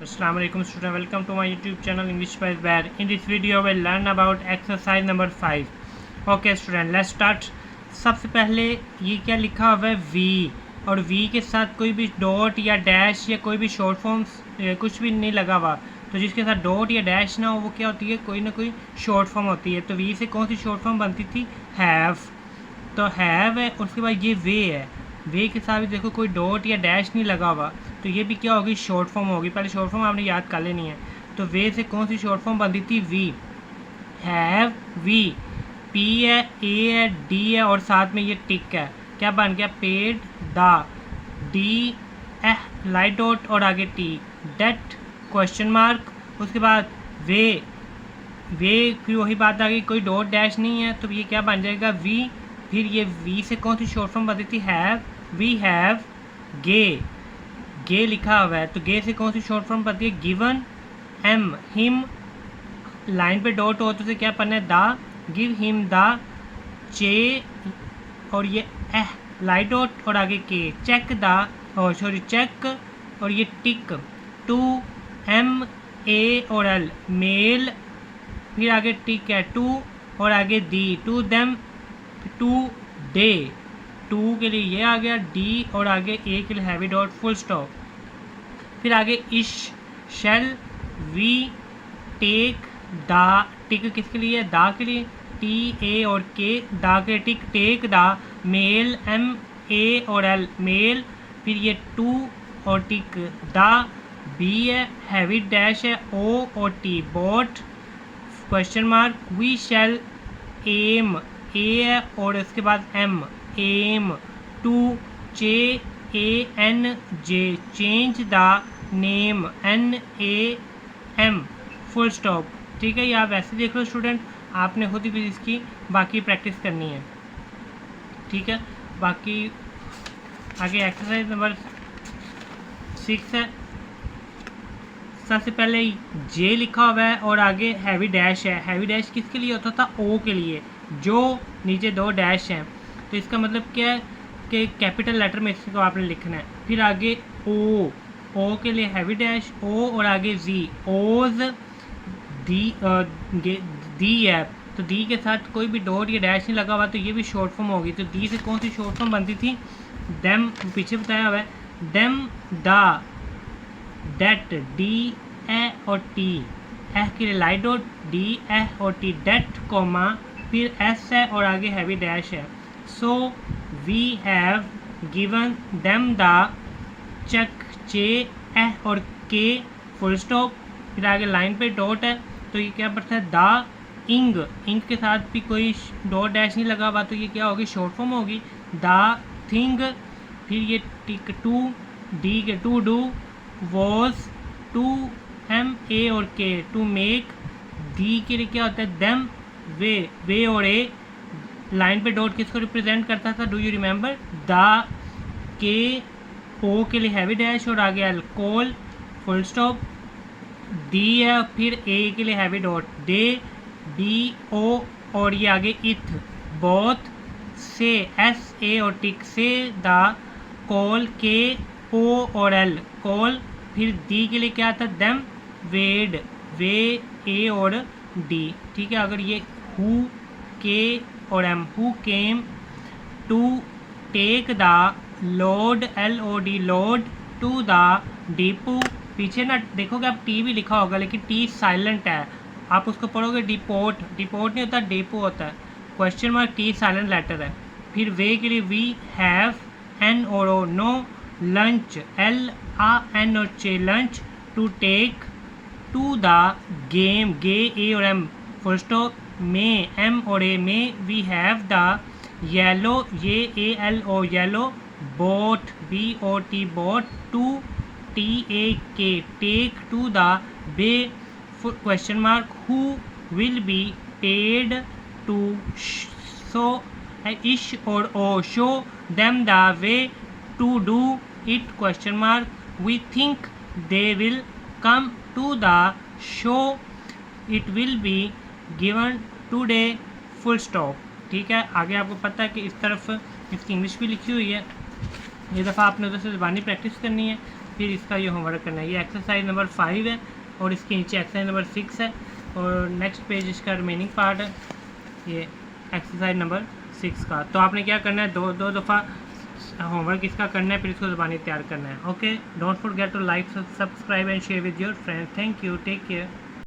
Assalamu alaikum student, welcome to my YouTube channel English by Bear. In this video we'll learn about exercise number 5. Okay student, let's start. सबसे पहले ये क्या लिखा हुआ है V, और V के साथ कोई भी डॉट या डैश या कोई भी शॉर्ट फॉर्म्स कुछ भी नहीं लगा हुआ, तो जिसके साथ डॉट या डैश ना हो वो क्या होती है, कोई ना कोई शॉर्ट फॉर्म होती है। तो V से कौन सी शॉर्ट फॉर्म बनती थी, हैव, तो हैव है। उसके बाद ये वे है, वे के साथ भी देखो कोई डॉट या डैश नहीं लगा हुआ, तो ये भी क्या होगी, शॉर्ट फॉर्म होगी। पहले शॉर्ट फॉर्म आपने याद कर लेनी है। तो वे से कौन सी शॉर्ट फॉर्म बनती थी, वी, हैव वी, पी है, ए है, डी है और साथ में ये टिक है, क्या बन गया, paid the, D light dot और आगे टी, डेट क्वेश्चन मार्क। उसके बाद वे, वे फिर वही बात आ गई, कोई डॉट डैश नहीं है, तो ये क्या बन जाएगा, वी। फिर ये वी से कौन सी शॉर्ट फॉर्म बनती थी, हैव, वी हैव गे, गे लिखा हुआ है, तो गे से कौन सी शॉर्ट फॉर्म बनती है, गिवन, एम, हिम, लाइन पे डॉट हो तो उसे क्या पढ़ना है, द, गिव हिम द, चे और ये लाइट डॉट और आगे के, चेक द, और सॉरी चेक और ये टिक, टू, एम, ए और एल, मेल, फिर आगे टिक है, टू और आगे the, to them, today, to के लिए ये आ गया, डी और आगे ए के लिए हैवी डॉट, फुल स्टॉप। फिर आगे इश, शेल, वी, टेक, द, टिक किसके लिए, द के लिए, टी, ए और K, the K tick, take the, mail, M, A और एल, मेल, फिर ये टू और टिक, द, बी है, हैवी डैश है, ओ और T, boat, question mark, we shall M, A है और उसके बाद M, M, to, C, A N G, change the name, N A M, full stop. ठीक है, ये आप वैसे देख लो स्टूडेंट, आपने खुद ही भी इसकी बाकी प्रैक्टिस करनी है। ठीक है, बाकी आगे एक्सरसाइज नंबर 6 है। सबसे पहले जे लिखा हुआ है और आगे हैवी डैश है। हैवी डैश किसके लिए होता था, ओ के लिए, जो नीचे दो डैश हैं, तो इसका मतलब क्या है कि कैपिटल लेटर में इसको आपने लिखना है। फिर आगे ओ, ओ के लिए हैवी डैश, ओ और आगे जी, ओज, दी है, तो दी के साथ कोई भी डॉट या डैश नहीं लगा हुआ, तो ये भी शॉर्ट फॉर्म होगी। तो दी से कौन सी शॉर्ट फॉर्म बनती थी, देम, पीछे बताया हुआ है, them, the, date, D, A और टी, ए के लिए लाइट डॉट, डी, ए और टी, डेट, कोमा, फिर एस है और आगे हैवी डैश है। So we have given them the check, चे, ए और के, फुल स्टॉप, फिर आगे लाइन पे डॉट है, तो ये क्या पड़ता है, द, इंग, इंग के साथ भी कोई डॉट डैश नहीं लगा हुआ, तो ये क्या होगी, शॉर्ट फॉर्म होगी, द थिंग, फिर ये tick, to, D K to do, was, to, M, A और के, टू मेक, दी के लिए क्या होता है, देम, वे, वे और ए, लाइन पे डॉट किसको रिप्रेजेंट करता था, डू यू रिमेंबर, द, के, ओ के लिए हैवी डैश और आगे एल, कॉल, फुल स्टॉप, दी है, फिर ए के लिए हैवी डॉट, दे, डी, ओ और ये आगे इथ, बोथ, से, एस, ए और टिक, से, द, कॉल, के, ओ और एल, कॉल, फिर दी के लिए क्या था, देम, वेड, वे, ए और डी। ठीक है, अगर ये हु, के और M, who came, to take the, load, L O D, load, to the depot, पीछे ना देखोगे आप टी भी लिखा होगा लेकिन टी साइलेंट है, आप उसको पढ़ोगे डिपोर्ट, डिपोर्ट नहीं होता, डेपो होता है, question mark, T silent letter है। फिर वे के लिए वी हैव, एन और ओ, नो, लंच, एल आ एन और C, lunch, to take, to the game, G, A और M, full stop, may, M और A, may, we have the yellow, ये, A L O, yellow, boat, B O T, boat, to, T A K, take, to the bay, question mark, who will be paid to, so, इश और O, show them the way to do it, question mark, we think they will come to the show, it will be given today, full stop. ठीक है, आगे आपको पता है कि इस तरफ इसकी इंग्लिश भी लिखी हुई है, ये दफ़ा आपने उधर से ज़बानी प्रैक्टिस करनी है। फिर इसका ये होमवर्क करना है। ये एक्सरसाइज नंबर 5 है और इसके नीचे एक्सरसाइज नंबर 6 है और नेक्स्ट पेज इसका रिमेनिंग पार्ट है, ये एक्सरसाइज नंबर 6 का। तो आपने क्या करना है, दो दफ़ा होमवर्क इसका करना है, फिर इसको ज़बानी तैयार करना है। Okay, don't forget to like, subscribe and share with your friends. Thank you, take care.